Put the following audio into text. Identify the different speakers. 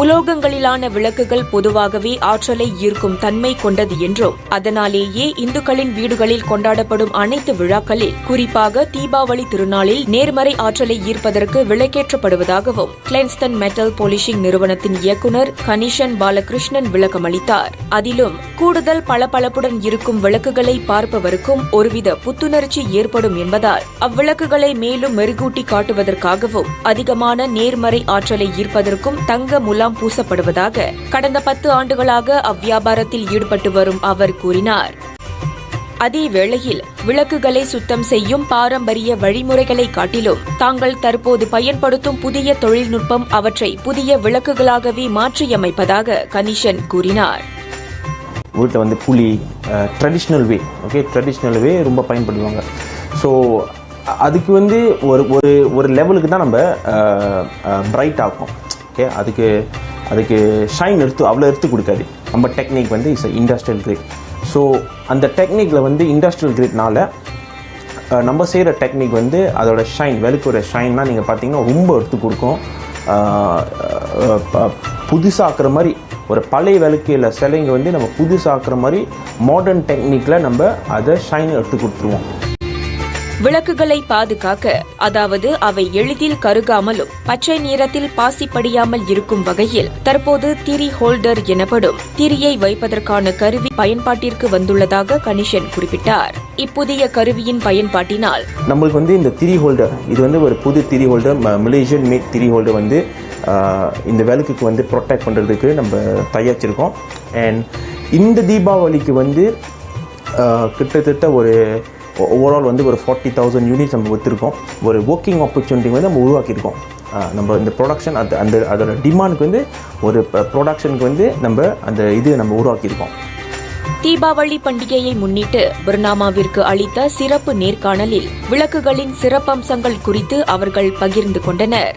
Speaker 1: உலோகங்களிலான விளக்குகள் பொதுவாகவே ஆற்றலை ஈர்க்கும் தன்மை கொண்டது என்றும் அதனாலேயே இந்துக்களின் வீடுகளில் கொண்டாடப்படும் அனைத்து விழாக்களில் குறிப்பாக தீபாவளி திருநாளில் நேர்மறை ஆற்றலை ஈர்ப்பதற்கு விளக்கேற்றப்படுவதாகவும் கிளென்ஸ்டன் மெட்டல் பாலிஷிங் நிறுவனத்தின் இயக்குநர் கணேசன் பாலகிருஷ்ணன் விளக்கமளித்தார். அதிலும் கூடுதல் பளபளப்புடன் இருக்கும் விளக்குகளை பார்ப்பவருக்கும் ஒருவித புத்துணர்ச்சி ஏற்படும் என்பதால் அவ்விளக்குகளை மேலும் மெருகூட்டி காட்டுவதற்காகவும் அதிகமான நேர்மறை ஆற்றலை ஈர்ப்பதற்கும் தங்க முலாம் பூசப்படுவதாக கடந்த 10 ஆண்டுகளாக அவ்வியாபாரத்தில் ஈடுபட்டு வரும் அவர் கூறினார். அதேவேளையில் விளக்குகளை சுத்தம் செய்யும் பாரம்பரிய வழிமுறைகளை காட்டிலும் தாங்கள் தற்போது பயன்படுத்தும் புதிய தொழில்நுட்பம் அவற்றை புதிய விளக்குகளாகவே மாற்றியமைப்பதாக கணேசன் கூறினார்.
Speaker 2: வீட்டில் வந்து புளி ட்ரெடிஷ்னல் வே ரொம்ப பயன்படுத்துவாங்க. ஸோ அதுக்கு வந்து ஒரு லெவலுக்கு தான் நம்ம பிரைட் ஆகும். ஓகே, அதுக்கு ஷைன் அவ்வளோ எடுத்து கொடுக்காது. நம்ம டெக்னிக் வந்து இட்ஸ் இண்டஸ்ட்ரியல் கிரேட். ஸோ அந்த டெக்னிக்கில் வந்து இண்டஸ்ட்ரியல் கிரேட்னால நம்ம செய்கிற டெக்னிக் வந்து அதோட ஷைன், விளக்கோட ஷைன்னா நீங்கள் பார்த்தீங்கன்னா ரொம்ப எடுத்து கொடுக்கும். புதுசாக்குற மாதிரி ஒரு பழைய விளக்கு இல்லை சிலைங்க வந்து நம்ம புதுசாக்குற மாதிரி மாடர்ன் டெக்னிக்கில் நம்ம அதை ஷைன் எடுத்து கொடுத்துருவோம்.
Speaker 1: விளக்குகளை பாதுகாக்க, அதாவது அவை எளிதில் கருகாமலும் பச்சை நிறத்தில் பாசி படியாமல் இருக்கும் வகையில் தற்போது திரி ஹோல்டர் எனப்படும் திரியை வைப்பதற்கான கருவி பயன்பாட்டிற்கு வந்துள்ளதாக கணேசன் குறிப்பிட்டார். இப்புதிய கருவியின் பயன்பாட்டினால்
Speaker 2: நம்மளுக்கு வந்து இந்த திரி ஹோல்டர், இது வந்து ஒரு புது திரி ஹோல்டர், மலேசியன் மேட் திரி ஹோல்டர் வந்து இந்த விளக்குக்கு வந்து ப்ரொடெக்ட் பண்ணுறதுக்கு நம்ம தயாரிச்சிருக்கோம். அண்ட் இந்த தீபாவளிக்கு வந்து கிட்டத்தட்ட ஒரு ஓவரால் வந்து ஒரு 40,000 யூனிட்ஸ் நம்ம விற்றுருக்கோம். ஒரு ஒர்க்கிங் ஆப்பர்ச்சுனிட்டி வந்து நம்ம உருவாக்கியிருக்கோம். நம்ம இந்த ப்ரொடக்ஷன் அதோட டிமாண்டுக்கு வந்து ஒரு ப்ரொடக்ஷனுக்கு வந்து நம்ம உருவாக்கியிருக்கோம்.
Speaker 1: தீபாவளி பண்டிகையை முன்னிட்டு பர்னாமாவிற்கு அளித்த சிறப்பு நேர்காணலில் விளக்குகளின் சிறப்பம்சங்கள் குறித்து அவர்கள் பகிர்ந்து கொண்டனர்.